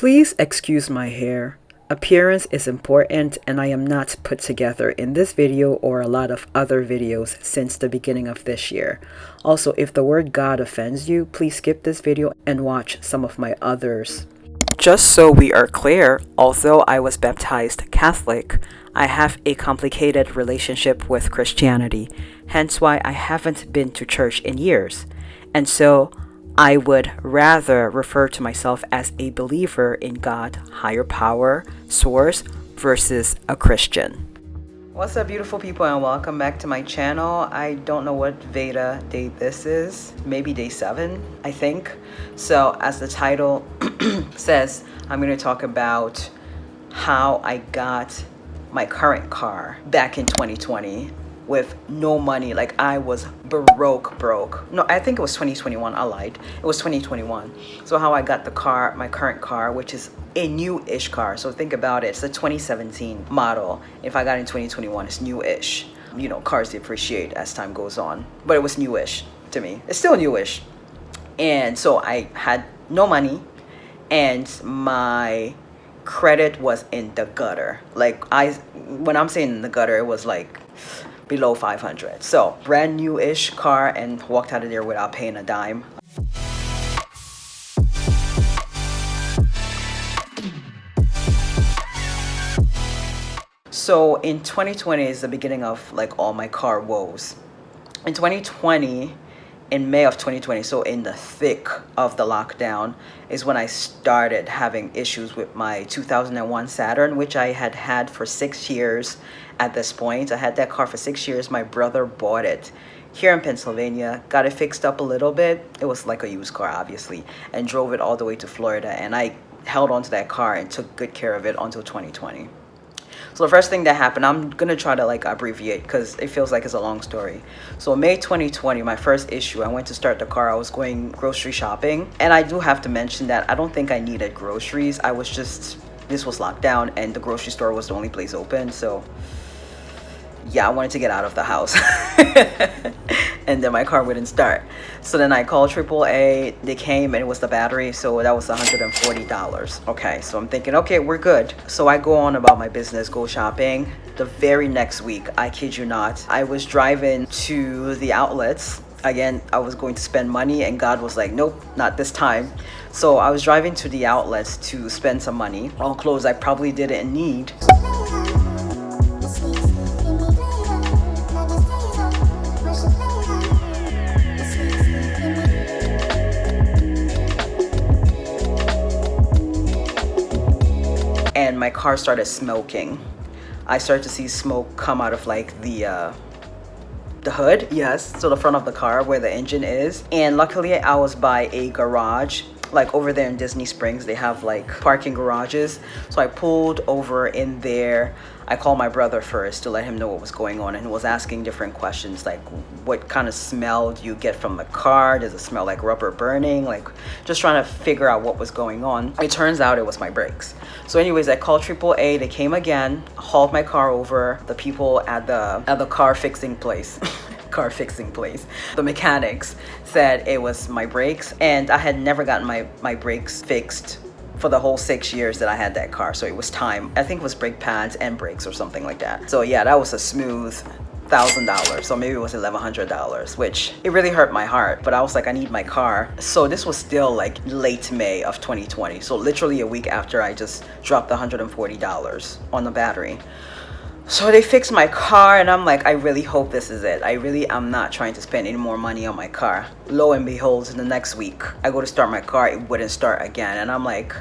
Please excuse my hair. Appearance is important and I am not put together in this video or a lot of other videos since the beginning of this year. Also, if the word God offends you, please skip this video and watch some of my others. Just so we are clear, although I was baptized Catholic, I have a complicated relationship with Christianity, hence why I haven't been to church in years. And so, I would rather refer to myself as a believer in God, higher power, source, versus a Christian. What's up, beautiful people, and welcome back to my channel. I don't know what Veda day this is, maybe day 7, I think. So as the title says, I'm going to talk about how I got my current car back in 2020 with no money. Like, I was broke. No, I think it was 2021. I lied. It was 2021. So how I got the car, my current car, which is a new-ish car. So think about it. It's a 2017 model. If I got in 2021, it's new-ish. You know, cars depreciate as time goes on, but it was new-ish to me. It's still new-ish. And so I had no money, and my credit was in the gutter. Like, when I'm saying in the gutter, it was like below 500. So brand new-ish car, and walked out of there without paying a dime. So in 2020 is the beginning of like all my car woes. In 2020, in May of 2020, so in the thick of the lockdown, is when I started having issues with my 2001 Saturn, which I had had for 6 years at this point. I had that car for 6 years. My brother bought it here in Pennsylvania, got it fixed up a little bit. It was like a used car, obviously, and drove it all the way to Florida. And I held onto that car and took good care of it until 2020. So the first thing that happened, I'm gonna try to like abbreviate because it feels like it's a long story. So May 2020, my first issue, I went to start the car. I was going grocery shopping, and I do have to mention that I don't think I needed groceries. This was locked down and the grocery store was the only place open. So yeah, I wanted to get out of the house. And then my car wouldn't start. So then I called AAA. They came and it was the battery. So that was $140. Okay, so I'm thinking, okay, we're good. So I go on about my business, go shopping. The very next week, I kid you not, I was driving to the outlets. Again, I was going to spend money, and God was like, nope, not this time. So I was driving to the outlets to spend some money on clothes I probably didn't need. And my car started smoking. I started to see smoke come out of like the hood, yes, so the front of the car where the engine is. And luckily I was by a garage. Like over there in Disney Springs, they have like parking garages. So I pulled over in there. I called my brother first to let him know what was going on, and he was asking different questions like, what kind of smell do you get from the car? Does it smell like rubber burning? Like, just trying to figure out what was going on. It turns out it was my brakes. So anyways, I called AAA. They came again, hauled my car over. The people at the car fixing place the mechanics said it was my brakes, and I had never gotten my brakes fixed for the whole 6 years that I had that car. So it was time. I think it was brake pads and brakes or something like that. So yeah, that was a smooth $1,000. So maybe it was $1,100, which it really hurt my heart. But I was like, I need my car. So this was still like late May of 2020. So literally a week after I just dropped the $140 on the battery. So they fixed my car, and I'm like, I really hope this is it. I really am not trying to spend any more money on my car. Lo and behold, in the next week, I go to start my car, it wouldn't start again. And I'm like,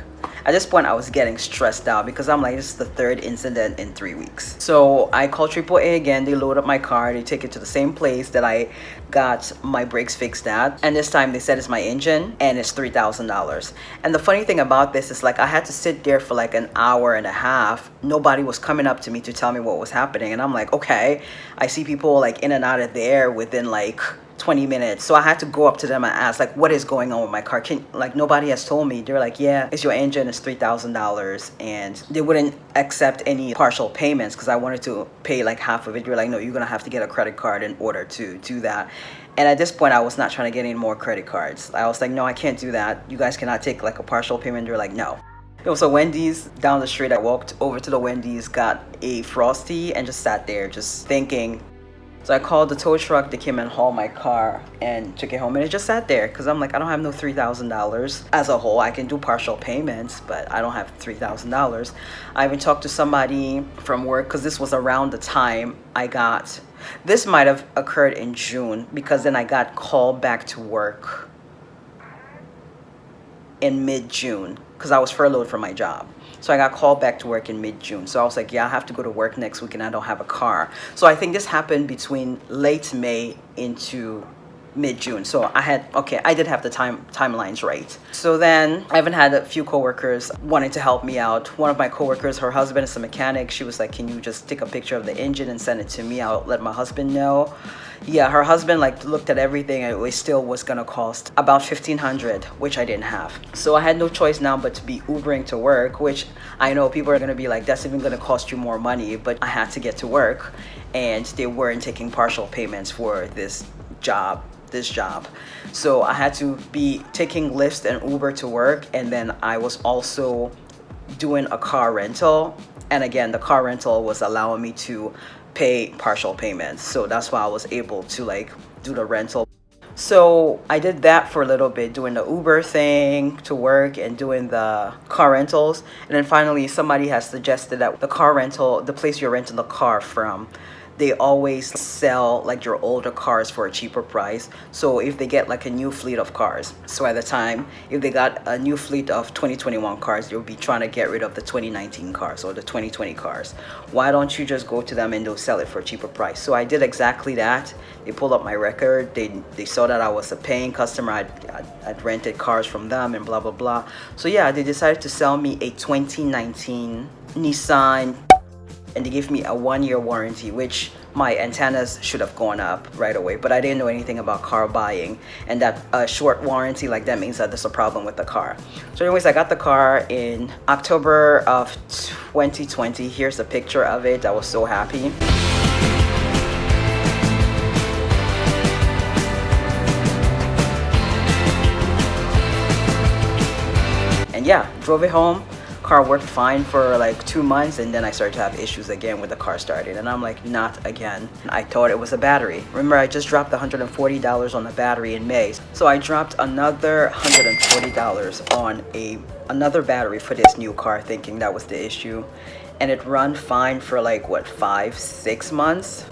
at this point, I was getting stressed out because I'm like, this is the 3rd incident in 3 weeks. So I called AAA again. They load up my car. They take it to the same place that I got my brakes fixed at. And this time they said it's my engine and it's $3,000. And the funny thing about this is like, I had to sit there for like an hour and a half. Nobody was coming up to me to tell me what was happening. And I'm like, okay, I see people like in and out of there within like 20 minutes. So I had to go up to them and ask, like, what is going on with my car? Like, nobody has told me. They're like, yeah, it's your engine. It's $3,000. And they wouldn't accept any partial payments because I wanted to pay like half of it. You're like, no, you're going to have to get a credit card in order to do that. And at this point, I was not trying to get any more credit cards. I was like, no, I can't do that. You guys cannot take like a partial payment. They're like, no. It was a Wendy's down the street. I walked over to the Wendy's, got a Frosty, and just sat there just thinking. So I called the tow truck. They came and hauled my car and took it home, and it just sat there because I'm like, I don't have no $3,000 as a whole. I can do partial payments, but I don't have $3,000. I even talked to somebody from work because this was around the time I got. This might have occurred in June because then I got called back to work in mid-June because I was furloughed from my job. So I got called back to work in mid-June. So I was like, yeah, I have to go to work next week and I don't have a car. So I think this happened between late May into mid-June. So I did have the timelines right. So then I even had a few coworkers wanting to help me out. One of my coworkers, her husband is a mechanic. She was like, can you just take a picture of the engine and send it to me? I'll let my husband know. Yeah, her husband looked at everything and it still was gonna cost about $1,500, which I didn't have. So I had no choice now but to be Ubering to work, which I know people are gonna be like, that's even gonna cost you more money, but I had to get to work and they weren't taking partial payments for this job. So I had to be taking Lyft and Uber to work, and then I was also doing a car rental. And again, the car rental was allowing me to pay partial payments. So that's why I was able to do the rental. So I did that for a little bit, doing the Uber thing to work and doing the car rentals. And then finally somebody has suggested that the car rental, the place you're renting the car from, they always sell your older cars for a cheaper price. So if they get a new fleet of cars, so at the time, if they got a new fleet of 2021 cars, they'll be trying to get rid of the 2019 cars or the 2020 cars. Why don't you just go to them and they'll sell it for a cheaper price? So I did exactly that. They pulled up my record. They saw that I was a paying customer. I'd rented cars from them and blah, blah, blah. So yeah, they decided to sell me a 2019 Nissan, and they gave me a 1-year warranty, which my antennas should have gone up right away, but I didn't know anything about car buying, and that short warranty that means that there's a problem with the car. So anyways, I got the car in October of 2020. Here's a picture of it. I was so happy. And yeah, drove it home. Car worked fine for 2 months, and then I started to have issues again with the car starting, and I'm like, not again. I thought it was a battery. Remember, I just dropped $140 on the battery in May, so I dropped another $140 on another battery for this new car, thinking that was the issue, and it ran fine for 5-6 months.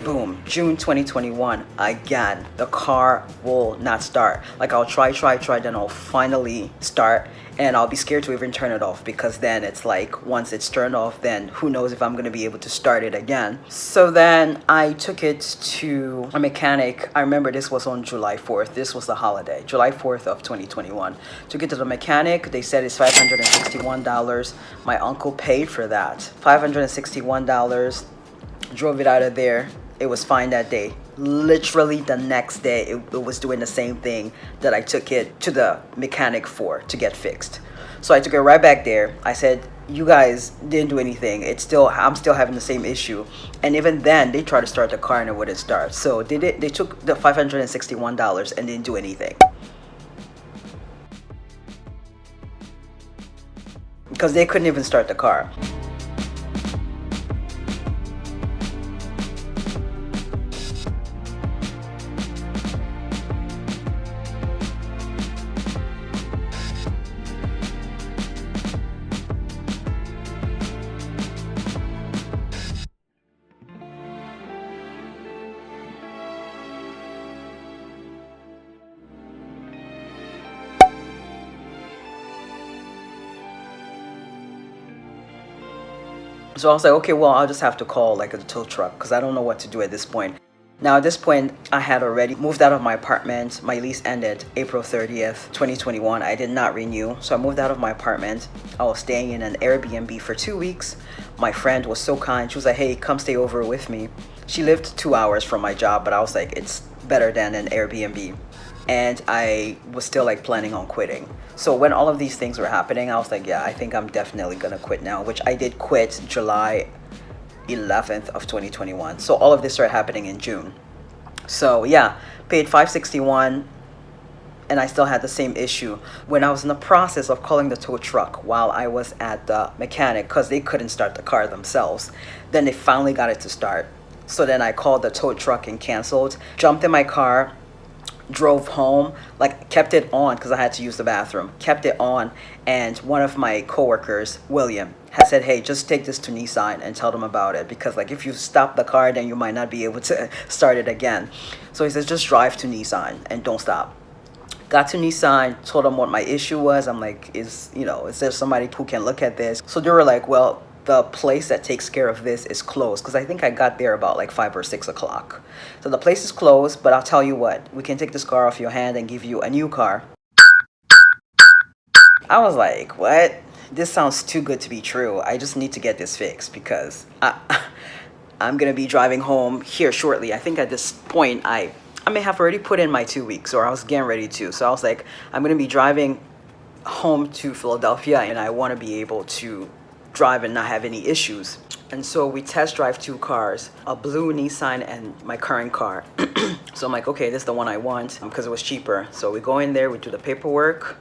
Boom, June 2021, again, the car will not start. I'll try, then I'll finally start, and I'll be scared to even turn it off, because then it's once it's turned off, then who knows if I'm gonna be able to start it again. So then I took it to a mechanic. I remember this was on July 4th. This was the holiday, July 4th of 2021. Took it to the mechanic. They said it's $561. My uncle paid for that. $561. Drove it out of there. It was fine that day. Literally the next day, it was doing the same thing that I took it to the mechanic for to get fixed. So I took it right back there. I said, you guys didn't do anything. I'm still having the same issue. And even then, they tried to start the car and it wouldn't start. So they took the $561 and didn't do anything, because they couldn't even start the car. So I was like, okay, well, I'll just have to call a tow truck, because I don't know what to do at this point. Now, at this point, I had already moved out of my apartment. My lease ended April 30th, 2021. I did not renew, so I moved out of my apartment. I was staying in an Airbnb for 2 weeks. My friend was so kind. She was like, hey, come stay over with me. She lived 2 hours from my job, but I was like, it's better than an Airbnb. And I was still planning on quitting. So when all of these things were happening, I was like, yeah, I think I'm definitely gonna quit now, which I did quit July 11th of 2021. So all of this started happening in June. So yeah, paid $561 and I still had the same issue when I was in the process of calling the tow truck while I was at the mechanic because they couldn't start the car themselves. Then they finally got it to start. So then I called the tow truck and canceled, jumped in my car, drove home, like kept it on because I had to use the bathroom, kept it on, and one of my coworkers, William, had said, hey, just take this to Nissan and tell them about it because like if you stop the car then you might not be able to start it again. So he says just drive to Nissan and don't stop. Got to Nissan, told them what my issue was. I'm like, is there somebody who can look at this? So they were like, well, the place that takes care of this is closed because I think I got there about like 5 or 6 o'clock. So the place is closed, but I'll tell you what, we can take this car off your hand and give you a new car. I was like, what? This sounds too good to be true. I just need to get this fixed because I'm going to be driving home here shortly. I think at this point, I may have already put in my 2 weeks, or I was getting ready to. So I was like, I'm going to be driving home to Philadelphia and I want to be able to drive and not have any issues. And so we test drive 2 cars, a blue Nissan and my current car. So I'm like, okay, this is the one I want because it was cheaper. So we go in there, we do the paperwork,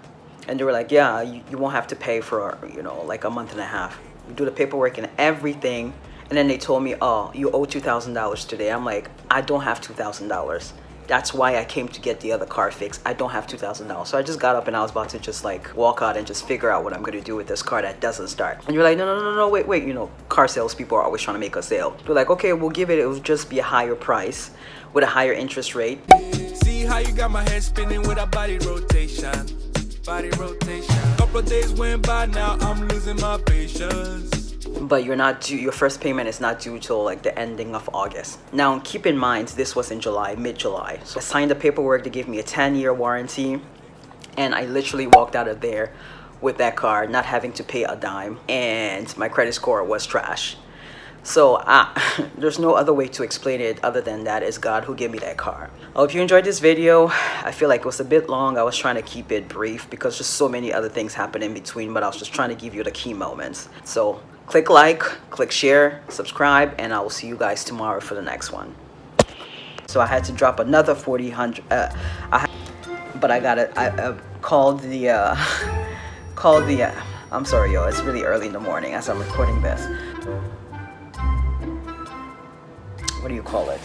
and they were like, yeah, you won't have to pay for, like a month and a half. We do the paperwork and everything. And then they told me, oh, you owe $2,000 today. I'm like, I don't have $2,000. That's why I came to get the other car fixed. I don't have $2,000. So I just got up and I was about to just like walk out and just figure out what I'm going to do with this car that doesn't start. And you're like, no, wait. Car salespeople are always trying to make a sale. They're like, okay, we'll give it. It will just be a higher price with a higher interest rate. See how you got my head spinning with a body rotation. Couple of days went by, now I'm losing my patience. But you're not due, your first payment is not due till like the ending of August. Now keep in mind this was in July, mid-July. So I signed the paperwork to give me a 10-year warranty, and I literally walked out of there with that car not having to pay a dime, and my credit score was trash. So there's no other way to explain it other than that is God who gave me that car. I hope you enjoyed this video. I feel like it was a bit long. I was trying to keep it brief because just so many other things happened in between, but I was just trying to give you the key moments. So click like, click share, subscribe, and I will see you guys tomorrow for the next one. So I had to drop another 4,000. But I called the I'm sorry, yo, it's really early in the morning as I'm recording this. What do you call it?